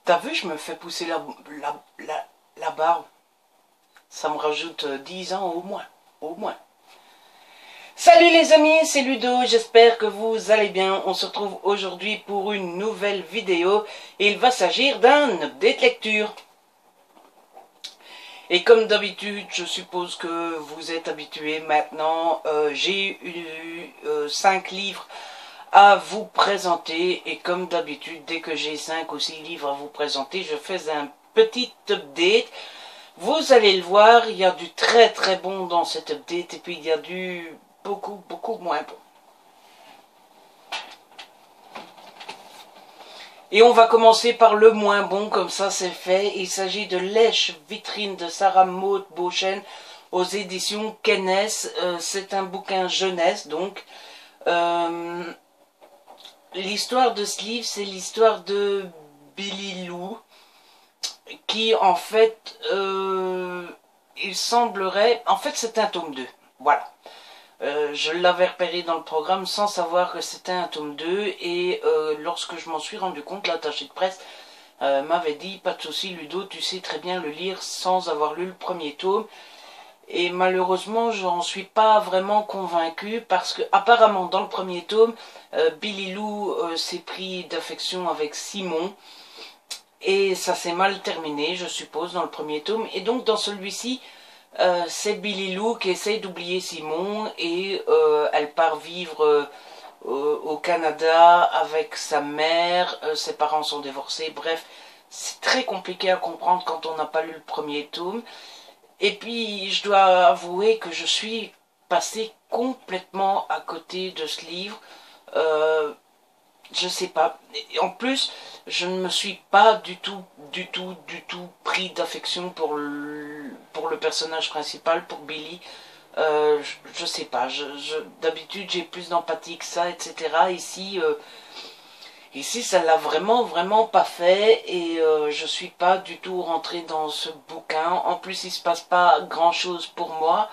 T'as vu, je me fais pousser la barbe. Ça me rajoute 10 ans au moins. Au moins. Salut les amis, c'est Ludo, j'espère que vous allez bien. On se retrouve aujourd'hui pour une nouvelle vidéo et il va s'agir d'un update lecture. Et comme d'habitude, je suppose que vous êtes habitués maintenant, j'ai eu 5 livres à vous présenter. Et comme d'habitude, dès que j'ai 5 ou 6 livres à vous présenter, je fais un petit update. Vous allez le voir, il y a du très très bon dans cet update et puis il y a du beaucoup moins bon. Et on va commencer par le moins bon, comme ça c'est fait. Il s'agit de Lèche Vitrine de Sarah Maud Beauchesne aux éditions Kennes. C'est un bouquin jeunesse donc. L'histoire de ce livre, c'est l'histoire de Billy Lou, qui en fait, il semblerait... En fait c'est un tome 2, voilà. Je l'avais repéré dans le programme sans savoir que c'était un tome 2 et lorsque je m'en suis rendu compte, l'attaché de presse m'avait dit « Pas de souci Ludo, tu sais très bien le lire sans avoir lu le premier tome ». Et malheureusement, j'en suis pas vraiment convaincu parce que apparemment dans le premier tome, Billy Lou s'est pris d'affection avec Simon et ça s'est mal terminé, je suppose, dans le premier tome. Et donc dans celui-ci, c'est Billy Lou qui essaie d'oublier Simon et elle part vivre au Canada avec sa mère, ses parents sont divorcés, bref, c'est très compliqué à comprendre quand on n'a pas lu le premier tome. Et puis je dois avouer que je suis passé complètement à côté de ce livre, je sais pas, et en plus je ne me suis pas du tout pris d'affection pour le personnage principal, pour Billy. Je sais pas, d'habitude j'ai plus d'empathie que ça, etc. Ici ça l'a vraiment pas fait et je suis pas du tout rentré dans ce bouquin. En plus il se passe pas grand chose pour moi.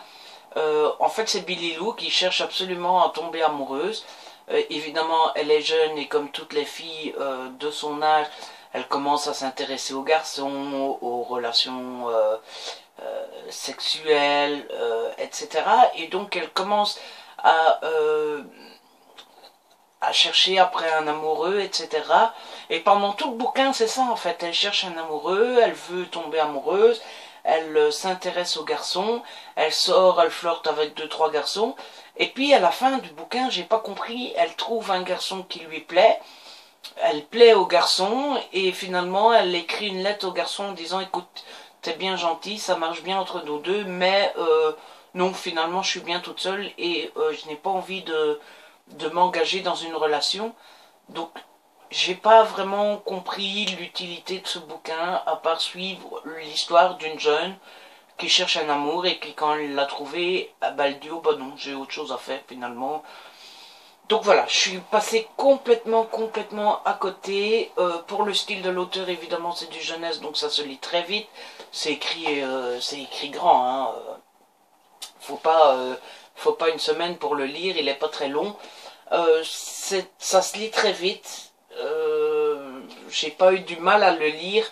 En fait c'est Billy Lou qui cherche absolument à tomber amoureuse. Évidemment elle est jeune et comme toutes les filles de son âge, elle commence à s'intéresser aux garçons, aux relations sexuelles, etc. Et donc elle commence à chercher après un amoureux, etc. Et pendant tout le bouquin, c'est ça en fait. Elle cherche un amoureux, elle veut tomber amoureuse, elle s'intéresse aux garçons, elle sort, elle flirte avec 2-3 garçons. Et puis à la fin du bouquin, j'ai pas compris, elle trouve un garçon qui lui plaît, elle plaît au garçon, et finalement elle écrit une lettre au garçon en disant « Écoute, t'es bien gentil, ça marche bien entre nous deux, mais non, finalement je suis bien toute seule et je n'ai pas envie de m'engager dans une relation. » Donc j'ai pas vraiment compris l'utilité de ce bouquin à part suivre l'histoire d'une jeune qui cherche un amour et qui quand elle l'a trouvé, bah, elle dit oh bah non, j'ai autre chose à faire finalement. Donc voilà, je suis passé complètement à côté. Pour le style de l'auteur, évidemment c'est du jeunesse, donc ça se lit très vite. C'est écrit grand, hein. Faut pas une semaine pour le lire, il est pas très long. Ça se lit très vite. J'ai pas eu du mal à le lire.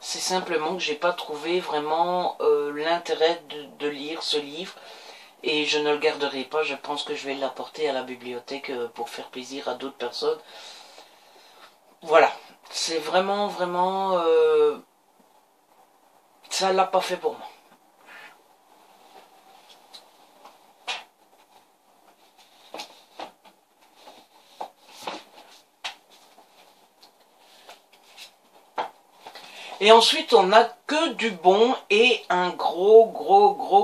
C'est simplement que j'ai pas trouvé vraiment l'intérêt de lire ce livre. Et je ne le garderai pas. Je pense que je vais l'apporter à la bibliothèque pour faire plaisir à d'autres personnes. Voilà. C'est vraiment ça l'a pas fait pour moi. Et ensuite, on n'a que du bon et un gros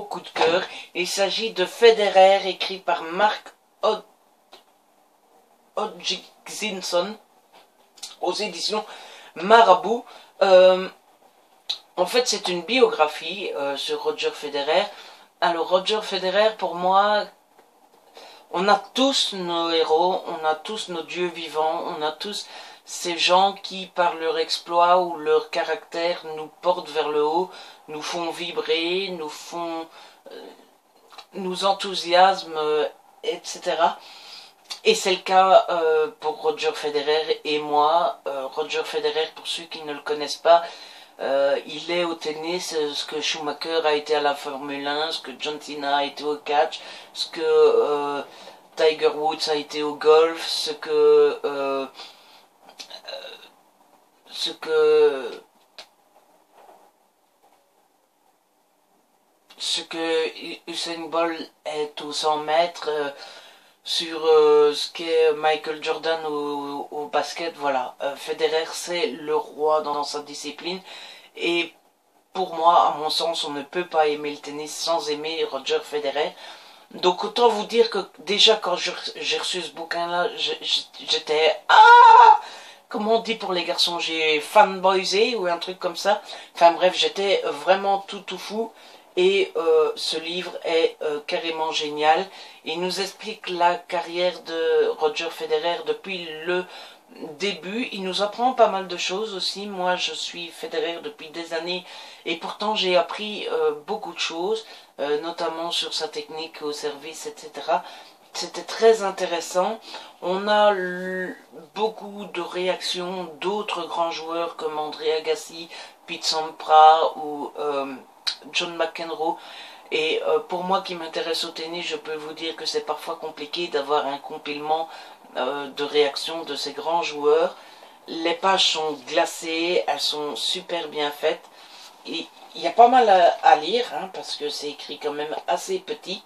coup de cœur. Il s'agit de Federer, écrit par Mark Hodgkinson, aux éditions Marabout. En fait, c'est une biographie sur Roger Federer. Alors, Roger Federer, pour moi, on a tous nos héros, on a tous nos dieux vivants, on a tous ces gens qui, par leur exploit ou leur caractère, nous portent vers le haut, nous font vibrer, nous enthousiasment, etc. Et c'est le cas pour Roger Federer et moi. Roger Federer, pour ceux qui ne le connaissent pas, il est au tennis ce que Schumacher a été à la Formule 1, ce que John Cena a été au catch, ce que Tiger Woods a été au golf, ce que Usain Bolt est aux 100 mètres, sur ce qu'est Michael Jordan au basket, voilà. Federer, c'est le roi dans sa discipline. Et pour moi, à mon sens, on ne peut pas aimer le tennis sans aimer Roger Federer. Donc autant vous dire que déjà quand j'ai reçu ce bouquin-là, j'étais... Ah, comment on dit pour les garçons, j'ai fanboysé ou un truc comme ça. Enfin bref, j'étais vraiment tout fou. Et ce livre est carrément génial. Il nous explique la carrière de Roger Federer depuis le début. Il nous apprend pas mal de choses aussi. Moi, je suis Federer depuis des années et pourtant j'ai appris beaucoup de choses, notamment sur sa technique au service, etc. C'était très intéressant. On a beaucoup de réactions d'autres grands joueurs comme André Agassi, Pete Sampras ou John McEnroe. Et pour moi qui m'intéresse au tennis, je peux vous dire que c'est parfois compliqué d'avoir un compilement de réactions de ces grands joueurs. Les pages sont glacées, elles sont super bien faites. Et il y a pas mal à lire, hein, parce que c'est écrit quand même assez petit.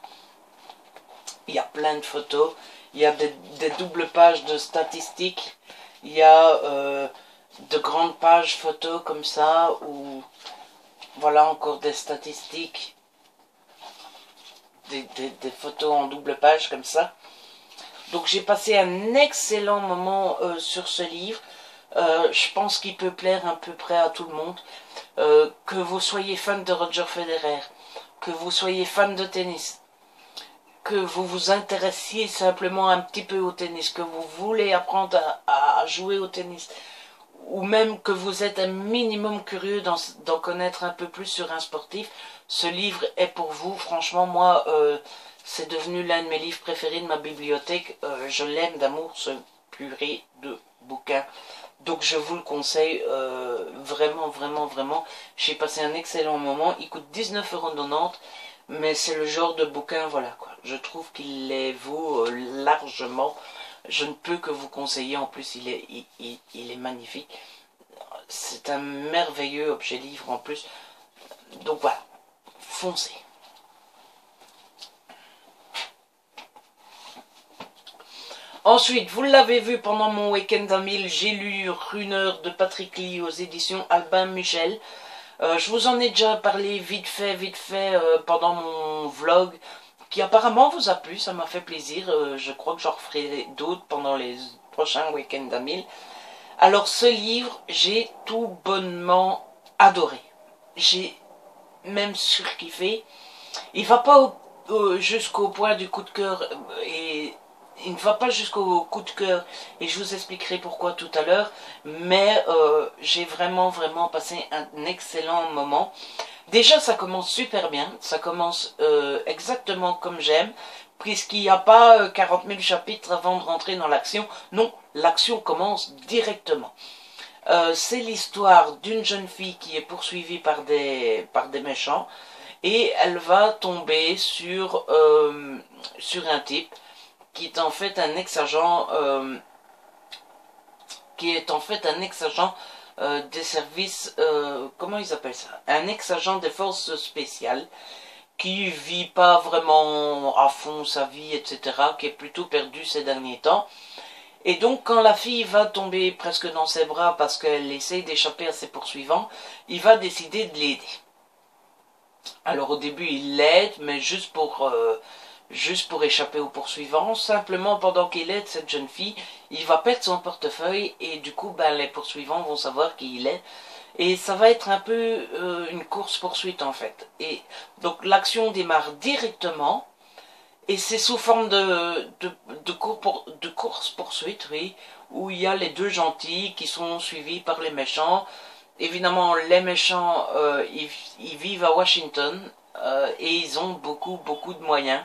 Il y a plein de photos, il y a des doubles pages de statistiques, il y a de grandes pages photos comme ça, où voilà encore des statistiques, des photos en double page comme ça. Donc j'ai passé un excellent moment sur ce livre. Je pense qu'il peut plaire à peu près à tout le monde. Que vous soyez fan de Roger Federer, que vous soyez fan de tennis, que vous vous intéressiez simplement un petit peu au tennis, que vous voulez apprendre à jouer au tennis, ou même que vous êtes un minimum curieux d'en connaître un peu plus sur un sportif, ce livre est pour vous. Franchement, moi, c'est devenu l'un de mes livres préférés de ma bibliothèque. Je l'aime d'amour, ce purée de bouquin. Donc je vous le conseille vraiment, vraiment, vraiment. J'ai passé un excellent moment. Il coûte 19,90 €, mais c'est le genre de bouquin, voilà quoi. Je trouve qu'il les vaut largement. Je ne peux que vous conseiller. En plus, il est magnifique. C'est un merveilleux objet livre en plus. Donc voilà, foncez. Ensuite, vous l'avez vu pendant mon week-end à 1000, j'ai lu Runner de Patrick Lee aux éditions Albin Michel. Je vous en ai déjà parlé vite fait pendant mon vlog, qui apparemment vous a plu, ça m'a fait plaisir. Je crois que j'en referai d'autres pendant les prochains week-ends à 1000. Alors ce livre, j'ai tout bonnement adoré. J'ai même surkiffé. Il va pas jusqu'au point du coup de cœur et... Il ne va pas jusqu'au coup de cœur et je vous expliquerai pourquoi tout à l'heure, mais j'ai vraiment passé un excellent moment. Déjà ça commence super bien, ça commence exactement comme j'aime, puisqu'il n'y a pas 40 000 chapitres avant de rentrer dans l'action. Non, l'action commence directement. C'est l'histoire d'une jeune fille qui est poursuivie par des méchants et elle va tomber sur un type qui est en fait un ex-agent des services, comment ils appellent ça, un ex-agent des forces spéciales qui vit pas vraiment à fond sa vie, etc., qui est plutôt perdu ces derniers temps. Et donc quand la fille va tomber presque dans ses bras parce qu'elle essaye d'échapper à ses poursuivants, il va décider de l'aider. Alors au début il l'aide, mais juste pour échapper aux poursuivants. Simplement, pendant qu'il aide cette jeune fille, il va perdre son portefeuille et du coup, les poursuivants vont savoir qui il est. Et ça va être un peu une course-poursuite en fait. Et donc l'action démarre directement et c'est sous forme de course-poursuite, oui, où il y a les deux gentils qui sont suivis par les méchants. Évidemment, les méchants, ils vivent à Washington et ils ont beaucoup de moyens.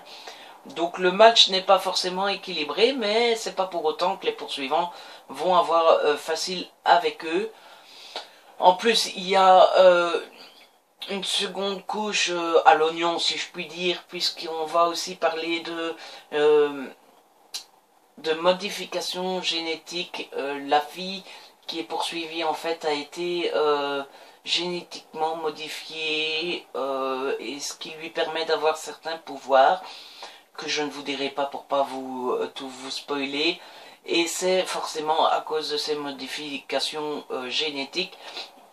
Donc le match n'est pas forcément équilibré, mais c'est pas pour autant que les poursuivants vont avoir facile avec eux. En plus, il y a une seconde couche à l'oignon, si je puis dire, puisqu'on va aussi parler de modification génétique. La fille qui est poursuivie, en fait, a été génétiquement modifiée, et ce qui lui permet d'avoir certains pouvoirs que je ne vous dirai pas pour pas vous tout vous spoiler. Et c'est forcément à cause de ces modifications génétiques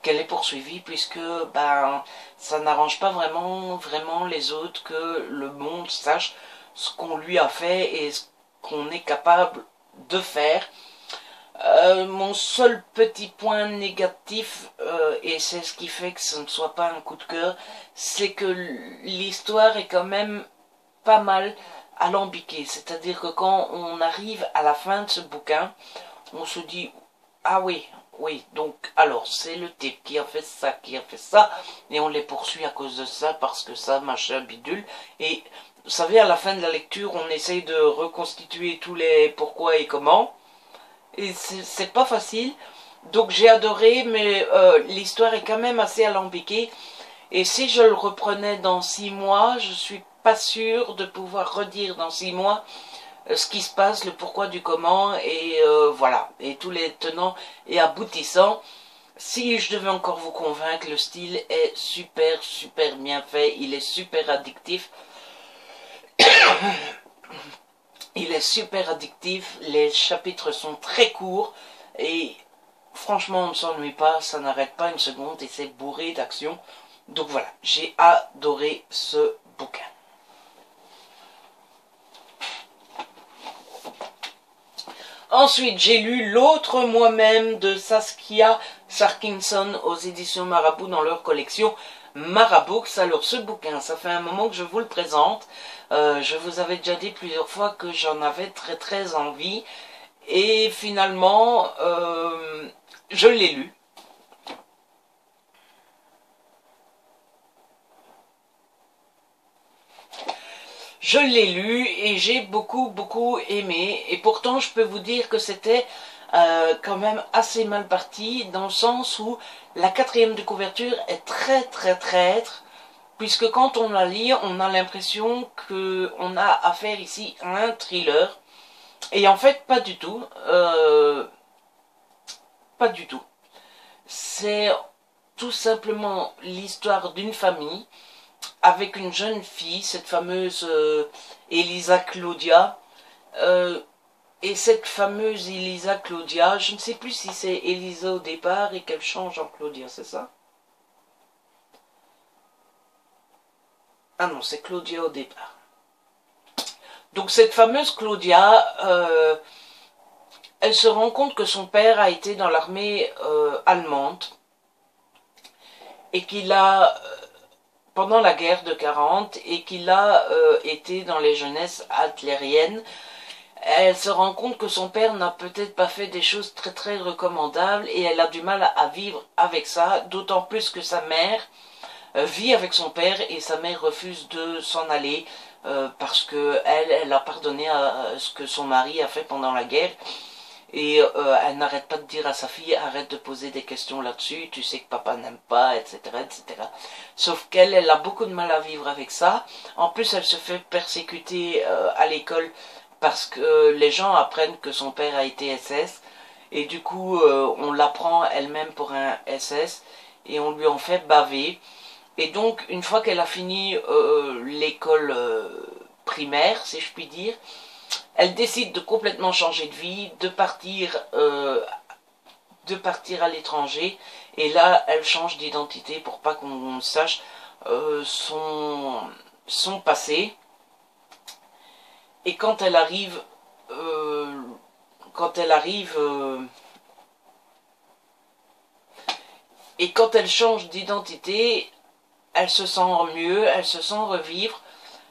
qu'elle est poursuivie, puisque ben ça n'arrange pas vraiment les autres que le monde sache ce qu'on lui a fait et ce qu'on est capable de faire. Mon seul petit point négatif, et c'est ce qui fait que ce ne soit pas un coup de cœur, c'est que l'histoire est quand même pas mal alambiquée. C'est-à-dire que quand on arrive à la fin de ce bouquin, on se dit « Ah oui, oui, donc alors c'est le type qui a fait ça, et on les poursuit à cause de ça, parce que ça, machin, bidule. » Et vous savez, à la fin de la lecture, on essaye de reconstituer tous les pourquoi et comment. Et c'est pas facile. Donc j'ai adoré, mais l'histoire est quand même assez alambiquée. Et si je le reprenais dans 6 mois, je suis pas sûre de pouvoir redire dans 6 mois ce qui se passe, le pourquoi du comment, et voilà, et tous les tenants et aboutissants. Si je devais encore vous convaincre, le style est super bien fait, il est super addictif. Il est super addictif, les chapitres sont très courts, et franchement on ne s'ennuie pas, ça n'arrête pas une seconde, et c'est bourré d'action. Donc voilà, j'ai adoré ce bouquin. Ensuite, j'ai lu L'autre moi-même de Saskia Sarkinson aux éditions Marabout dans leur collection Marabooks. Alors ce bouquin, ça fait un moment que je vous le présente. Je vous avais déjà dit plusieurs fois que j'en avais très envie. Et finalement, je l'ai lu. Je l'ai lu et j'ai beaucoup aimé. Et pourtant, je peux vous dire que c'était quand même assez mal parti, dans le sens où la 4e de couverture est très traître, puisque quand on la lit, on a l'impression qu'on a affaire ici à un thriller. Et en fait, pas du tout. Pas du tout. C'est tout simplement l'histoire d'une famille avec une jeune fille, cette fameuse Elisa Claudia. Et cette fameuse Elisa Claudia, je ne sais plus si c'est Elisa au départ et qu'elle change en Claudia, c'est ça? Ah non, c'est Claudia au départ. Donc cette fameuse Claudia, elle se rend compte que son père a été dans l'armée allemande et qu'il a, pendant la guerre de 40, et qu'il a été dans les jeunesses hitlériennes. Elle se rend compte que son père n'a peut-être pas fait des choses très recommandables et elle a du mal à vivre avec ça, d'autant plus que sa mère vit avec son père et sa mère refuse de s'en aller parce que elle a pardonné à ce que son mari a fait pendant la guerre. Et elle n'arrête pas de dire à sa fille, arrête de poser des questions là-dessus, tu sais que papa n'aime pas, etc. Sauf qu'elle a beaucoup de mal à vivre avec ça. En plus, elle se fait persécuter à l'école parce que les gens apprennent que son père a été SS. Et du coup, on la prend elle-même pour un SS et on lui en fait baver. Et donc, une fois qu'elle a fini l'école primaire, si je puis dire, elle décide de complètement changer de vie, de partir à l'étranger. Et là, elle change d'identité pour pas qu'on sache son passé. Et quand elle arrive, et quand elle change d'identité, elle se sent mieux, elle se sent revivre.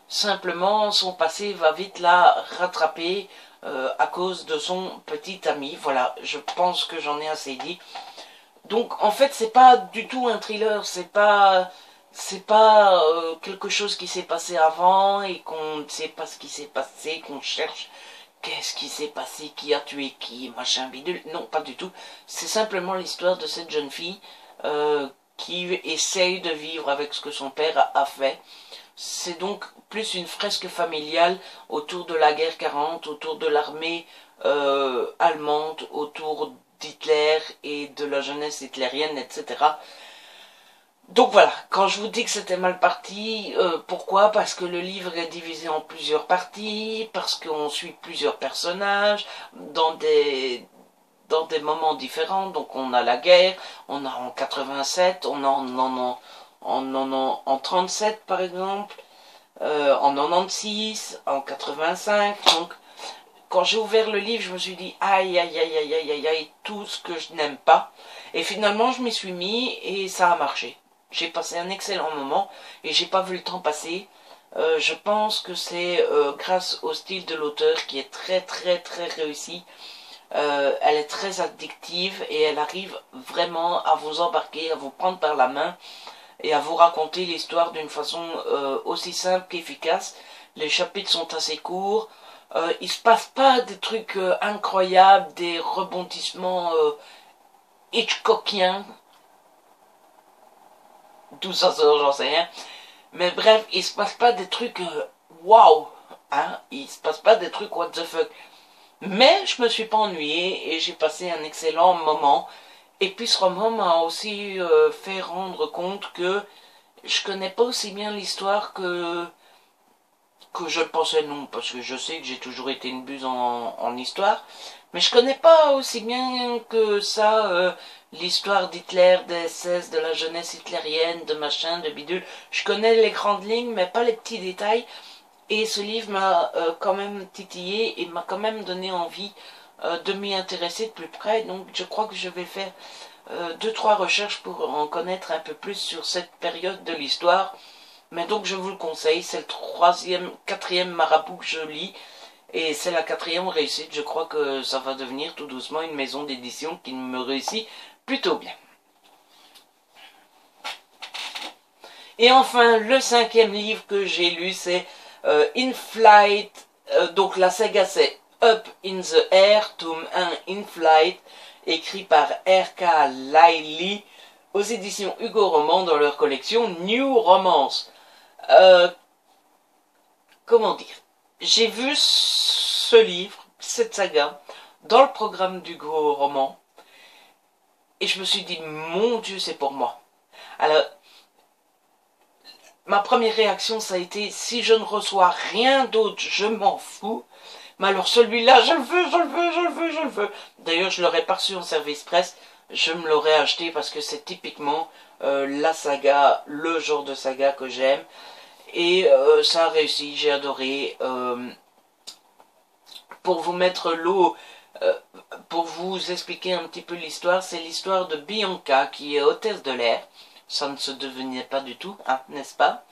Simplement, son passé va vite la rattraper à cause de son petit ami. Voilà, je pense que j'en ai assez dit. Donc, en fait, c'est pas du tout un thriller, c'est pas quelque chose qui s'est passé avant et qu'on ne sait pas ce qui s'est passé, qu'on cherche qu'est-ce qui s'est passé, qui a tué qui, machin bidule. Non, pas du tout. C'est simplement l'histoire de cette jeune fille qui essaye de vivre avec ce que son père a fait. C'est donc plus une fresque familiale autour de la guerre 40, autour de l'armée allemande, autour d'Hitler et de la jeunesse hitlérienne, etc. Donc voilà, quand je vous dis que c'était mal parti, pourquoi? Parce que le livre est divisé en plusieurs parties, parce qu'on suit plusieurs personnages dans des moments différents. Donc on a la guerre, on a en 87, on a en 37 par exemple, en 96, en 85. Donc quand j'ai ouvert le livre, je me suis dit aïe aïe aïe aïe aïe aïe aïe, tout ce que je n'aime pas. Et finalement je m'y suis mis et ça a marché. J'ai passé un excellent moment et j'ai pas vu le temps passer. Je pense que c'est grâce au style de l'auteur qui est très très très réussi. Elle est très addictive et elle arrive vraiment à vous embarquer, à vous prendre par la main et à vous raconter l'histoire d'une façon aussi simple qu'efficace. Les chapitres sont assez courts. Il se passe pas des trucs incroyables, des rebondissements Hitchcockiens. D'où ça sort, j'en sais rien. Mais bref, il se passe pas des trucs waouh, hein. Il se passe pas des trucs what the fuck. Mais je me suis pas ennuyé et j'ai passé un excellent moment. Et puis ce roman m'a aussi fait rendre compte que je connais pas aussi bien l'histoire que je le pensais, non, parce que je sais que j'ai toujours été une buse en histoire, mais je connais pas aussi bien que ça l'histoire d'Hitler, des SS, de la jeunesse hitlérienne, de machin, de bidule. Je connais les grandes lignes, mais pas les petits détails, et ce livre m'a quand même titillé et m'a quand même donné envie de m'y intéresser de plus près, donc je crois que je vais faire 2-3 recherches pour en connaître un peu plus sur cette période de l'histoire. Mais donc je vous le conseille, c'est le quatrième marabout que je lis, et c'est la quatrième réussite. Je crois que ça va devenir tout doucement une maison d'édition qui me réussit plutôt bien. Et enfin, le cinquième livre que j'ai lu, c'est In Flight, donc la saga c'est Up in the Air, tome 1 In Flight, écrit par R.K. Liley, aux éditions Hugo Roman dans leur collection New Romance. Comment dire, j'ai vu ce livre, cette saga, dans le programme d'Hugo Roman, et je me suis dit, mon Dieu, c'est pour moi. Alors, ma première réaction, ça a été, si je ne reçois rien d'autre, je m'en fous. Mais alors celui-là, je le veux, je le veux, je le veux, je le veux. D'ailleurs, je l'aurais pas reçu en service presse, je me l'aurais acheté parce que c'est typiquement la saga, le genre de saga que j'aime. Et ça a réussi, j'ai adoré. Pour vous mettre l'eau, pour vous expliquer un petit peu l'histoire, c'est l'histoire de Bianca qui est hôtesse de l'air. Ça ne se devenait pas du tout, hein, n'est-ce pas?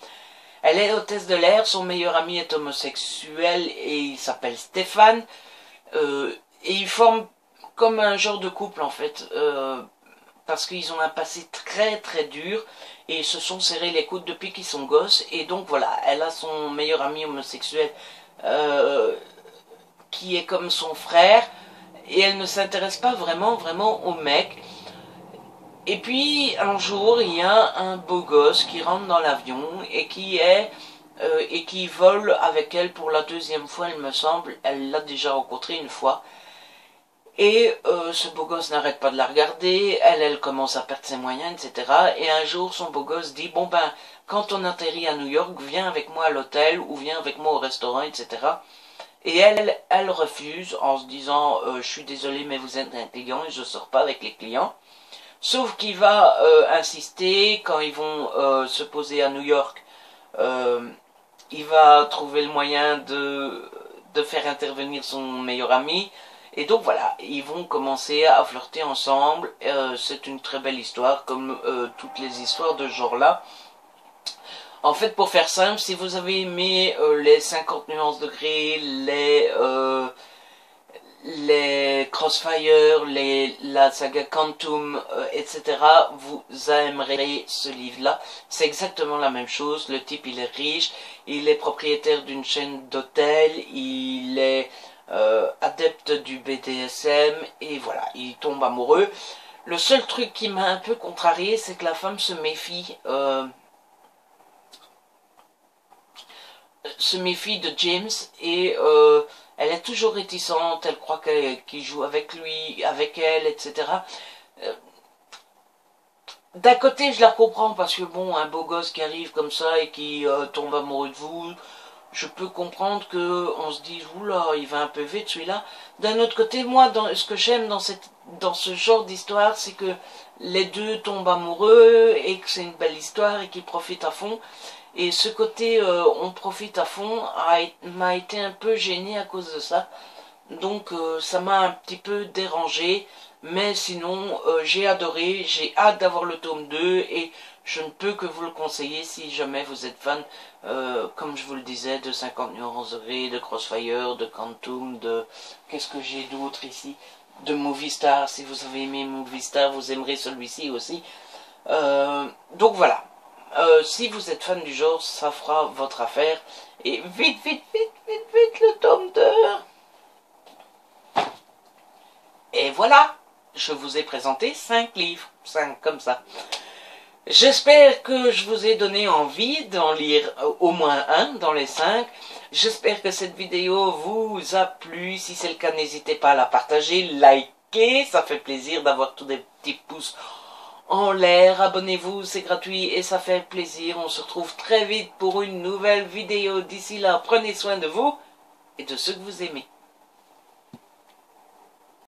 Elle est hôtesse de l'air, son meilleur ami est homosexuel et il s'appelle Stéphane. Et ils forment comme un genre de couple en fait, parce qu'ils ont un passé très très dur et ils se sont serrés les coudes depuis qu'ils sont gosses. Et donc voilà, elle a son meilleur ami homosexuel qui est comme son frère et elle ne s'intéresse pas vraiment au mec. Et puis un jour il y a un beau gosse qui rentre dans l'avion et qui vole avec elle pour la deuxième fois, il me semble. Elle l'a déjà rencontré une fois. Et ce beau gosse n'arrête pas de la regarder, elle commence à perdre ses moyens, etc. Et un jour, son beau gosse dit, bon ben, quand on atterrit à New York, viens avec moi à l'hôtel, ou viens avec moi au restaurant, etc. Et elle refuse, en se disant, je suis désolé, mais vous êtes un client, et je sors pas avec les clients. Sauf qu'il va insister, quand ils vont se poser à New York, il va trouver le moyen de faire intervenir son meilleur ami. Et donc voilà, ils vont commencer à flirter ensemble. C'est une très belle histoire, comme toutes les histoires de ce genre-là. En fait, pour faire simple, si vous avez aimé les 50 nuances de gris, les Crossfire, la saga Quantum, etc., vous aimerez ce livre-là. C'est exactement la même chose. Le type, il est riche, il est propriétaire d'une chaîne d'hôtels, il est adepte du BDSM, et voilà, il tombe amoureux. Le seul truc qui m'a un peu contrarié, c'est que la femme se méfie de James, et elle est toujours réticente, elle croit qu'il joue avec lui, avec elle, etc. D'un côté, je la comprends, parce que bon, un beau gosse qui arrive comme ça et qui tombe amoureux de vous, je peux comprendre que on se dise, oula, il va un peu vite celui-là. D'un autre côté, moi, ce que j'aime dans ce genre d'histoire, c'est que les deux tombent amoureux et que c'est une belle histoire et qu'ils profitent à fond. Et ce côté on profite à fond m'a été un peu gêné à cause de ça. Donc ça m'a un petit peu dérangé. Mais sinon j'ai adoré, j'ai hâte d'avoir le tome 2 et je ne peux que vous le conseiller si jamais vous êtes fan, comme je vous le disais, de 50 nuances degrés, de Crossfire, de Quantum, de... Qu'est-ce que j'ai d'autre ici? De Movie Star. Si vous avez aimé Movie Star, vous aimerez celui-ci aussi. Donc voilà. Si vous êtes fan du genre, ça fera votre affaire. Et vite, vite, vite, vite, vite, le tome 2. Et voilà, je vous ai présenté 5 livres. 5 comme ça. J'espère que je vous ai donné envie d'en lire au moins un dans les 5. J'espère que cette vidéo vous a plu. Si c'est le cas, n'hésitez pas à la partager, liker. Ça fait plaisir d'avoir tous des petits pouces en l'air. Abonnez-vous, c'est gratuit et ça fait plaisir. On se retrouve très vite pour une nouvelle vidéo. D'ici là, prenez soin de vous et de ceux que vous aimez.